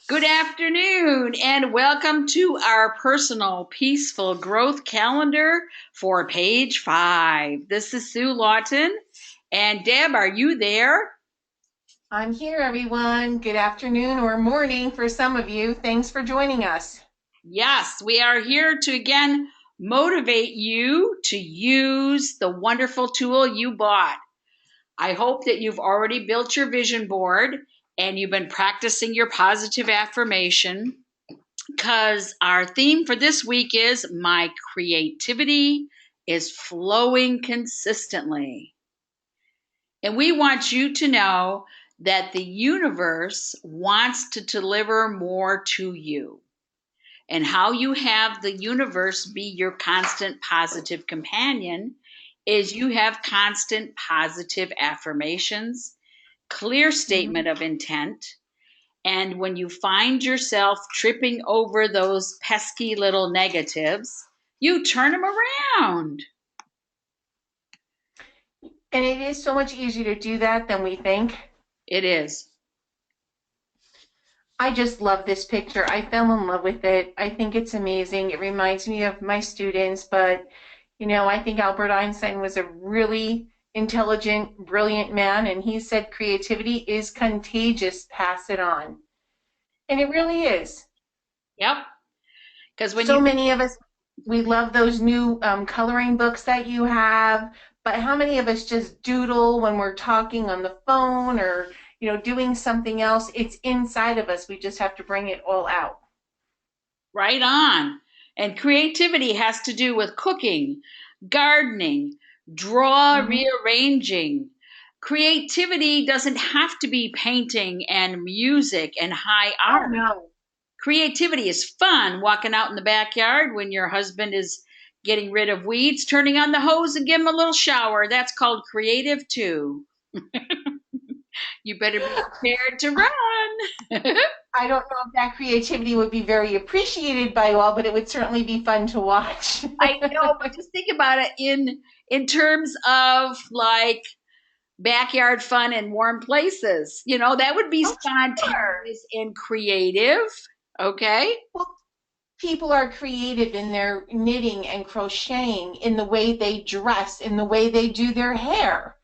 Good afternoon, and welcome to our personal peaceful growth calendar for page 5. This is Sue Lawton, and Deb, are you there? I'm here, everyone. Good afternoon or morning for some of you. Thanks for joining us. Yes, we are here to again motivate you to use the wonderful tool you bought. I hope that you've already built your vision board and you've been practicing your positive affirmation, because our theme for this week is my creativity is flowing consistently. And we want you to know that the universe wants to deliver more to you. And how you have the universe be your constant positive companion is you have constant positive affirmations, clear statement Mhm. of intent, and when you find yourself tripping over those pesky little negatives, you turn them around. And it is so much easier to do that than we think. It is. I just love this picture. I fell in love with it. I think it's amazing. It reminds me of my students, but I think Albert Einstein was a really intelligent, brilliant man, and he said creativity is contagious. Pass it on. And it really is. Yep. Because when you, So many of us, we love those new coloring books that you have, but how many of us just doodle when we're talking on the phone or, doing something else? It's inside of us. We just have to bring it all out. right on. And creativity has to do with cooking, gardening, draw Hmm. rearranging. Creativity doesn't have to be painting and music and high Oh, art. no. Creativity is fun, walking out in the backyard when your husband is getting rid of weeds, turning on the hose and give him a little shower. That's called creative too. You better be prepared to run. I don't know if that creativity would be very appreciated by all, but it would certainly be fun to watch. I know, but just think about it in terms of like backyard fun in warm places. That would be Oh, sure. spontaneous and creative. Okay? Well, people are creative in their knitting and crocheting, in the way they dress, in the way they do their hair.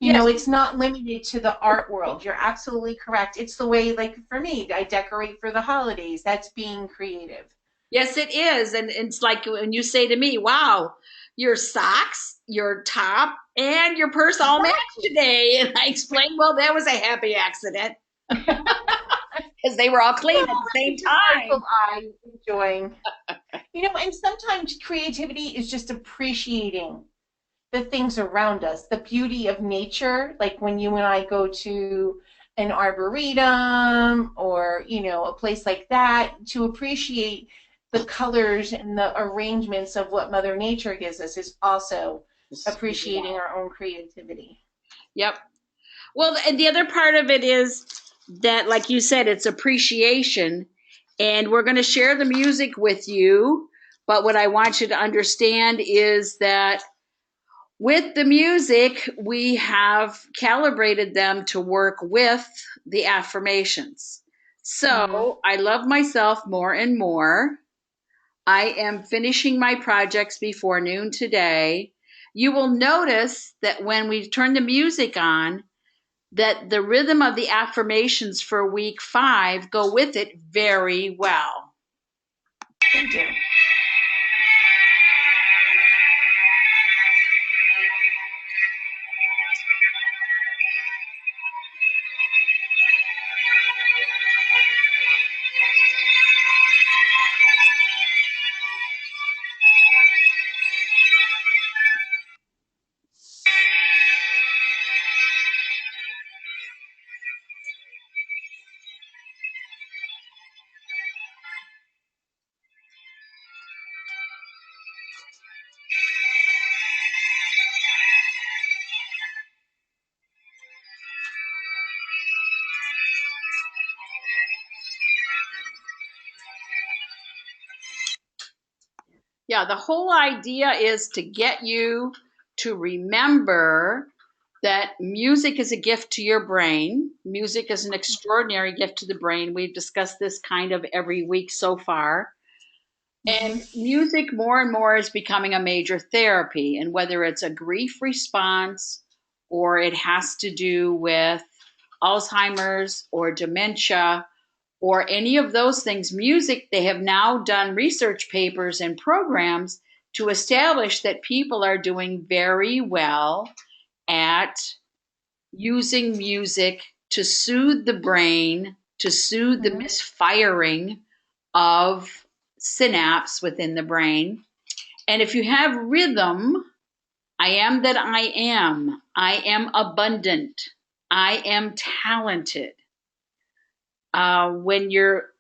Yes, It's not limited to the art world. You're absolutely correct. It's the way, like for me, I decorate for the holidays. That's being creative. yes, it is. And it's like when you say to me, wow, your socks, your top, and your purse all match Exactly. today. And I explained, well, that was a happy accident because they were all Well, clean at the same it's just artful time. eye enjoying. And sometimes creativity is just appreciating the things around us, the beauty of nature, like when you and I go to an arboretum or, a place like that, to appreciate the colors and the arrangements of what Mother Nature gives us is also appreciating our own creativity. Yep. Well, and the other part of it is that, like you said, it's appreciation. And we're going to share the music with you. But what I want you to understand is that with the music, we have calibrated them to work with the affirmations. Mm. So I love myself more and more. I am finishing my projects before noon today. You will notice that when we turn the music on, that the rhythm of the affirmations for week 5 go with it very well. They do. Yeah, the whole idea is to get you to remember that music is a gift to your brain. Music is an extraordinary gift to the brain. We've discussed this kind of every week so far. Mm-hmm. And music more and more is becoming a major therapy. And whether it's a grief response or it has to do with Alzheimer's or dementia or any of those things, music, they have now done research papers and programs to establish that people are doing very well at using music to soothe the brain, to soothe the Mm-hmm. misfiring of synapse within the brain. And if you have rhythm, I am that I am abundant, I am talented. When you're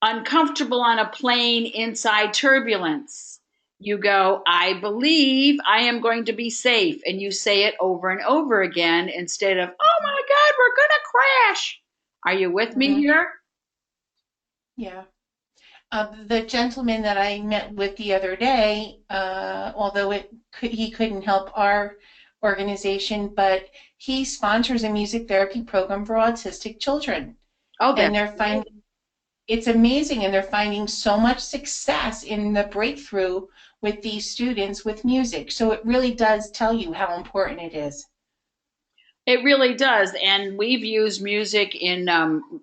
uncomfortable on a plane inside turbulence, you go, I believe I am going to be safe. And you say it over and over again instead of, oh my God, we're going to crash. Are you with me Mm-hmm. here? Yeah. The gentleman that I met with the other day, although he couldn't help our organization, but he sponsors a music therapy program for autistic children. Oh, And that's they're finding it's amazing, and they're finding so much success in the breakthrough with these students with music. So it really does tell you how important it is. It really does. And we've used music in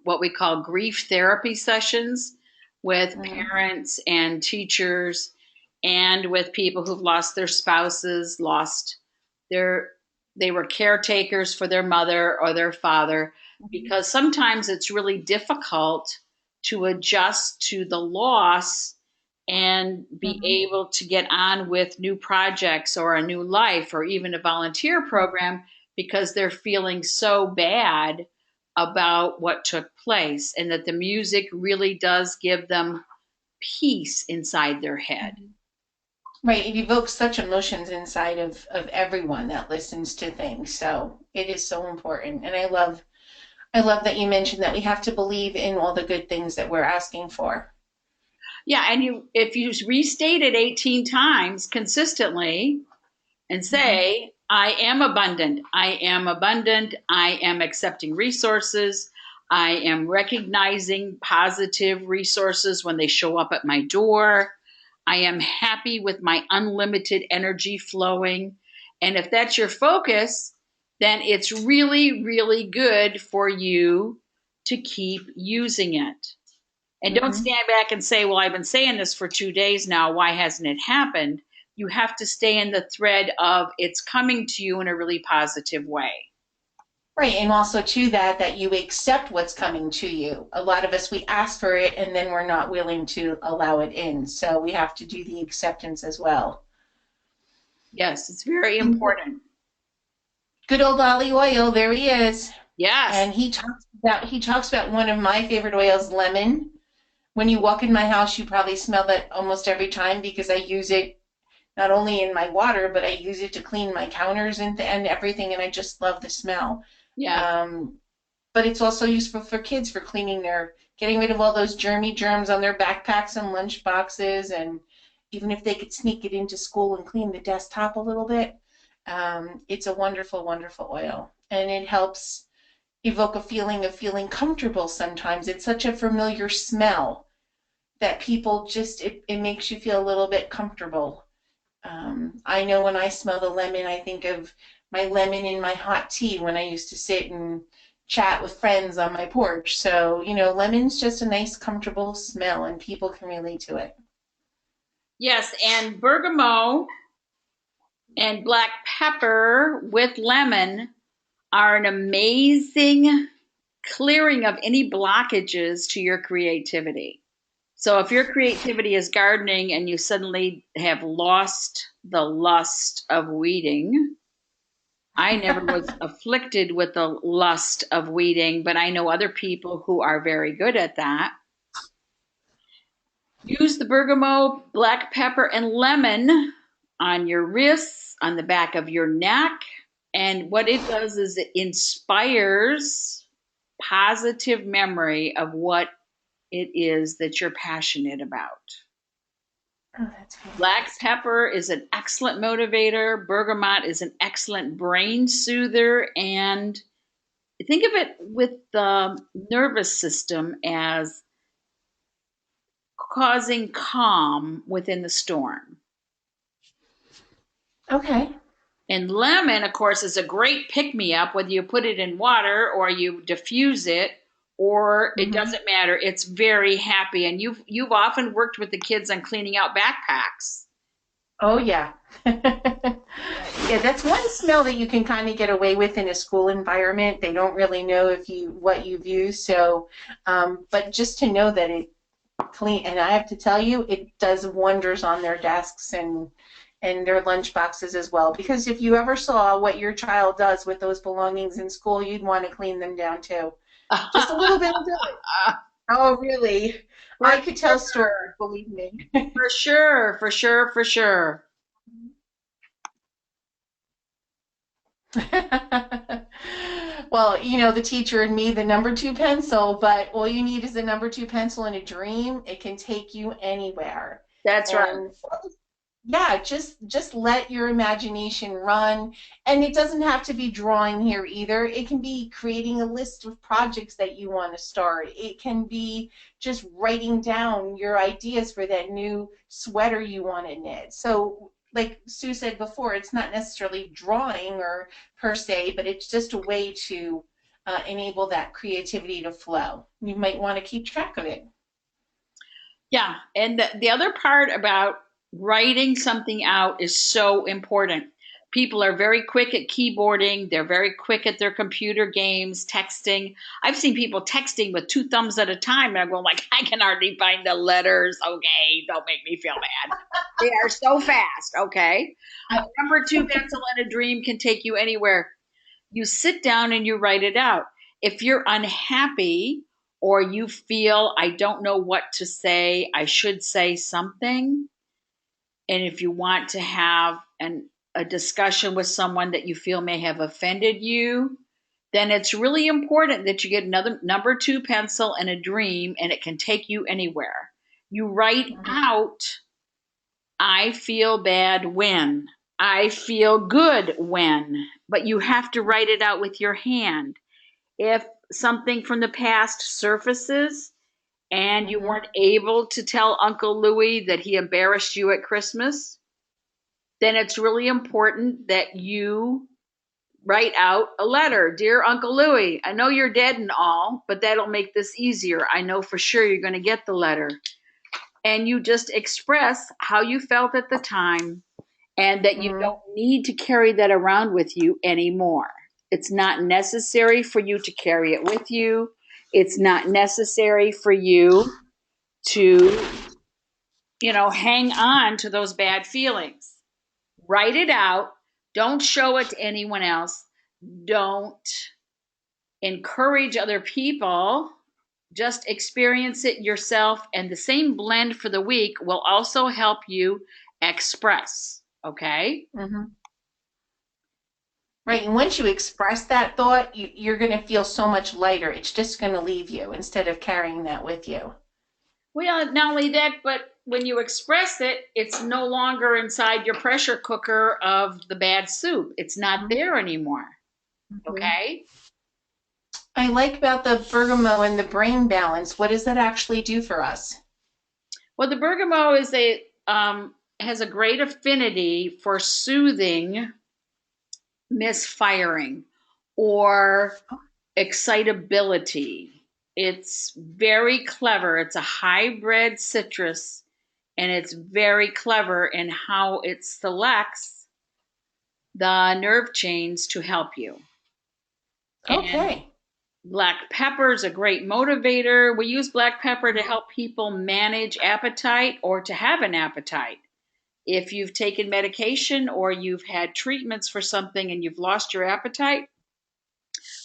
what we call grief therapy sessions with Mm-hmm. parents and teachers and with people who've lost their spouses, lost their, they were caretakers for their mother or their father, because sometimes it's really difficult to adjust to the loss and be Mm-hmm. able to get on with new projects or a new life or even a volunteer program because they're feeling so bad about what took place, and that the music really does give them peace inside their head. Right, it evokes such emotions inside of everyone that listens to things. So it is so important. And I love that you mentioned that we have to believe in all the good things that we're asking for. Yeah, and you if you restate it 18 times consistently and Mm-hmm. say, I am abundant, I am abundant, I am accepting resources, I am recognizing positive resources when they show up at my door, I am happy with my unlimited energy flowing. And if that's your focus, then it's really, really good for you to keep using it. And don't Mm-hmm. stand back and say, well, I've been saying this for 2 days now. Why hasn't it happened? You have to stay in the thread of it's coming to you in a really positive way. Right, and also too that you accept what's coming to you. A lot of us we ask for it and then we're not willing to allow it in. So we have to do the acceptance as well. Yes, it's very And important. good old Ollie Oil, there he is. Yes. And he talks about one of my favorite oils, lemon. When you walk in my house, you probably smell that almost every time because I use it not only in my water, but I use it to clean my counters and everything, and I just love the smell. Yeah. Um, but it's also useful for kids for getting rid of all those germs on their backpacks and lunch boxes, and even if they could sneak it into school and clean the desktop a little bit. It's a wonderful, wonderful oil, and it helps evoke a feeling of feeling comfortable sometimes. It's such a familiar smell that people it makes you feel a little bit comfortable. I know when I smell the lemon, I think of my lemon in my hot tea when I used to sit and chat with friends on my porch. So, lemon's just a nice, comfortable smell, and people can relate to it. Yes. And bergamot and black pepper with lemon are an amazing clearing of any blockages to your creativity. So if your creativity is gardening and you suddenly have lost the lust of weeding, I never was afflicted with the lust of weeding, but I know other people who are very good at that. Use the bergamot, black pepper, and lemon on your wrists, on the back of your neck. And what it does is it inspires positive memory of what it is that you're passionate about. Oh, that's Black fantastic. pepper is an excellent motivator. Bergamot is an excellent brain soother. And think of it with the nervous system as causing calm within the storm. Okay. And lemon, of course, is a great pick me up, whether you put it in water or you diffuse it, or it Hmm. doesn't matter. It's very happy. And you've often worked with the kids on cleaning out backpacks. Oh, yeah. Yeah, that's one smell that you can kind of get away with in a school environment. They don't really know if you what you've used. So, but just to know that it clean, and I have to tell you, it does wonders on their desks and their lunch boxes as well. Because if you ever saw what your child does with those belongings in school, you'd want to clean them down too. Just a little bit will do it. Oh, really? For I could tell stories, believe me. For sure, for sure, for sure. Well, the teacher and me, the number two pencil, but all you need is a number two pencil and a dream. It can take you anywhere. That's right. And yeah, just let your imagination run. And it doesn't have to be drawing here either. It can be creating a list of projects that you want to start. It can be just writing down your ideas for that new sweater you want to knit. So, like Sue said before, it's not necessarily drawing or per se, but it's just a way to enable that creativity to flow. You might want to keep track of it. Yeah. And the other part about writing something out is so important. People are very quick at keyboarding, they're very quick at their computer games, texting. I've seen people texting with two thumbs at a time, and I'm going like, I can hardly find the letters. Okay, don't make me feel bad. They are so fast. Okay. A number two pencil and a dream can take you anywhere. You sit down and you write it out. If you're unhappy or you feel, I don't know what to say, I should say something, and if you want to have a discussion with someone that you feel may have offended you, then it's really important that you get another number two pencil and a dream, and it can take you anywhere. You write Mhm. out, I feel bad when. I feel good when. But you have to write it out with your hand. If something from the past surfaces and you Mhm. weren't able to tell Uncle Louis that he embarrassed you at Christmas, then it's really important that you write out a letter. Dear Uncle Louis, I know you're dead and all, but that'll make this easier. I know for sure you're going to get the letter. And you just express how you felt at the time and that you Mhm. don't need to carry that around with you anymore. It's not necessary for you to carry it with you. It's not necessary for you to, hang on to those bad feelings. Write it out. Don't show it to anyone else. Don't encourage other people. Just experience it yourself. And the same blend for the week will also help you express. Okay? Mhm. Right. And once you express that thought, you're going to feel so much lighter. It's just going to leave you instead of carrying that with you. Well, not only that, but when you express it, it's no longer inside your pressure cooker of the bad soup. It's not Mhm. there anymore. Mhm. Okay? I like about the bergamot and the brain balance. What does that actually do for us? Well, the bergamot is a has a great affinity for soothing misfiring or excitability. It's very clever. It's a hybrid citrus, and it's very clever in how it selects the nerve chains to help you. And Okay. black pepper is a great motivator. We use black pepper to help people manage appetite or to have an appetite. If you've taken medication or you've had treatments for something and you've lost your appetite,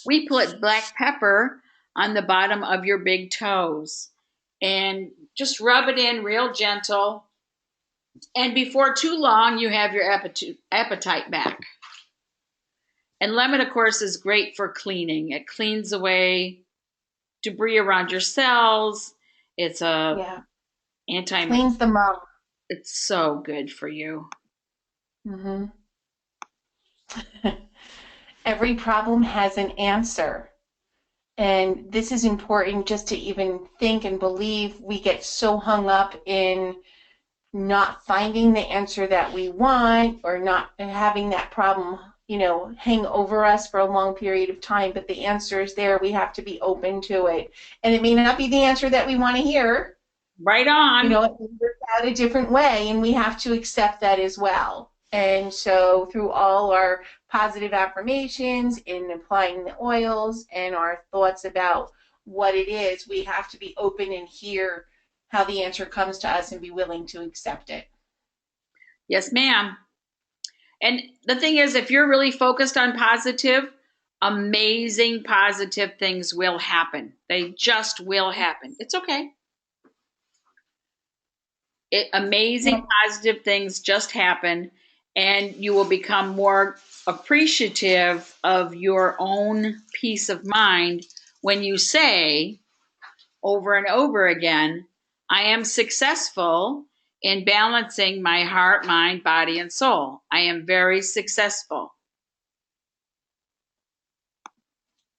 we put black pepper on the bottom of your big toes and just rub it in real gentle. And before too long, you have your appetite back. And lemon, of course, is great for cleaning. It cleans away debris around your cells. It's a Yeah. anti Cleans them up. It's so good for you. Hmm. Every problem has an answer. And this is important just to even think and believe. We get so hung up in not finding the answer that we want or not having that problem, hang over us for a long period of time. But the answer is there. We have to be open to it. And it may not be the answer that we want to hear. Right on. It may work out a different way, and we have to accept that as well. And so through all our positive affirmations in applying the oils and our thoughts about what it is, we have to be open and hear how the answer comes to us and be willing to accept it. Yes, ma'am. And the thing is, if you're really focused on positive, amazing positive things will happen. They just will happen. It's okay. Amazing positive things just happen, and you will become more appreciative of your own peace of mind when you say over and over again, I am successful in balancing my heart, mind, body, and soul. I am very successful.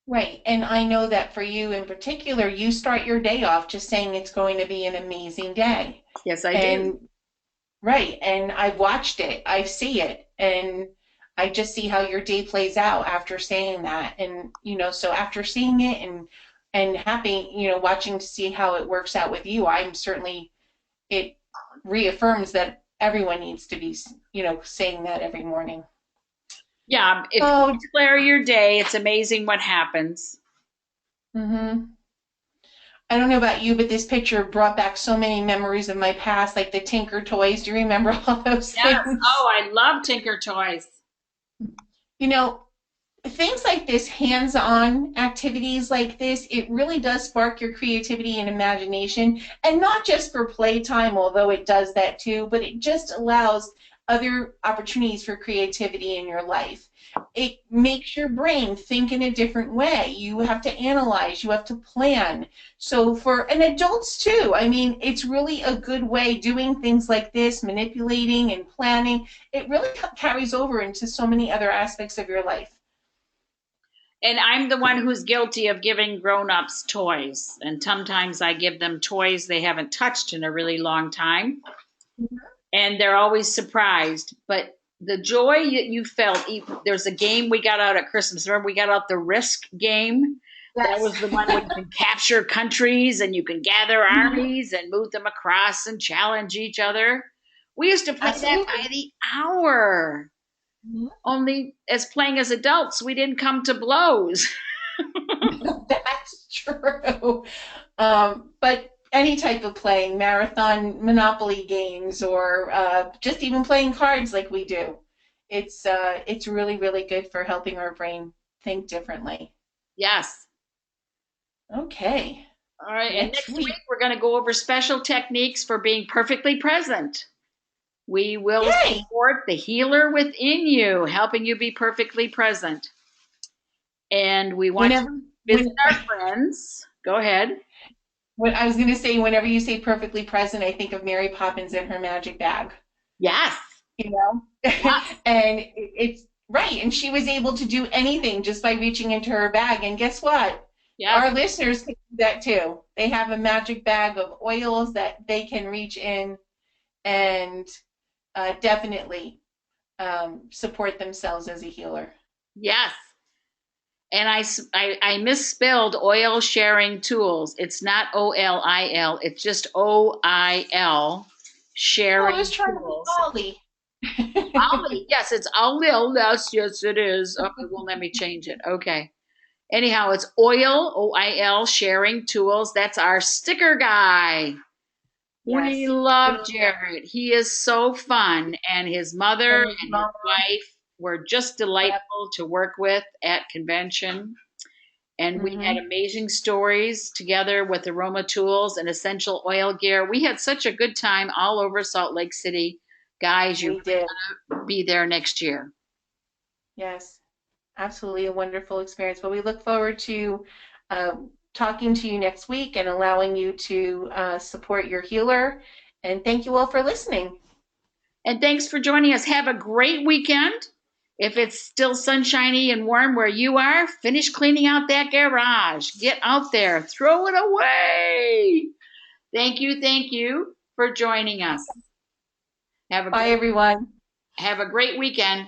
Right. And I know that for you in particular, you start your day off just saying it's going to be an amazing day. Yes, I do. And right. And I've watched it. I see it. And I just see how your day plays out after saying that. And, so after seeing it and happy, watching to see how it works out with you, I'm certainly, it reaffirms that everyone needs to be, saying that every morning. Yeah, if Oh, you declare your day, it's amazing what happens. mm-hmm. I don't know about you, but this picture brought back so many memories of my past, like the Tinker toys. Do you remember all those Yes. things? Oh, I love Tinker Toys. You know, things like this, hands-on activities like this, it really does spark your creativity and imagination, and not just for playtime, although it does that too, but it just allows other opportunities for creativity in your life. It makes your brain think in a different way. You have to analyze, you have to plan. So and adults too, I mean, it's really a good way doing things like this, manipulating and planning. It really carries over into so many other aspects of your life. And I'm the one who's guilty of giving grown-ups toys. And sometimes I give them toys they haven't touched in a really long time. And they're always surprised. But the joy that you felt, there's a game we got out at Christmas. Remember, we got out the Risk game? That Yes. was the one where you can capture countries and you can gather armies and move them across and challenge each other. We used to play that by Absolutely. the hour. Only as playing as adults, we didn't come to blows. That's true. But any type of playing, marathon Monopoly games, or just even playing cards like we do, it's really, really good for helping our brain think differently. Yes. Okay, All right. And next next week, week. we're going to go over special techniques for being perfectly present. We will Yay! support the healer within you, helping you be perfectly present. And we want to Whenever, visit when, our friends. Go ahead. when I was going to say, whenever you say perfectly present, I think of Mary Poppins and her magic bag. Yes. You know, Yes. and it's right. And she was able to do anything just by reaching into her bag. And guess what? Yes. Our listeners can do that too. They have a magic bag of oils that they can reach in and definitely support themselves as a healer. Yes. And I misspelled oil sharing tools. It's not OLIL, it's just OIL, Oh, I was sharing trying to be tools. Ollie. Ollie, yes, it's Olil. Yes, it is. Oh, it won't let me change it. Okay. Anyhow, it's OIL, sharing tools. That's our sticker guy. We Yes. love Jared. He is so fun, and his mother And his and his mom. wife were just Yep. delightful to work with at convention. And we had Mm-hmm. amazing stories together with aroma tools and essential oil gear. We had such a good time all over Salt Lake City. Guys, you're We did. going to be there next year. Yes. Absolutely a wonderful experience. But we look forward to talking to you next week and allowing you to support your healer And thank you all for listening. And thanks for joining us. Have a great weekend. If it's still sunshiny and warm where you are, finish cleaning out that garage. Get out there, throw it away. Thank you for joining us. Have a Bye, great everyone. have a great weekend.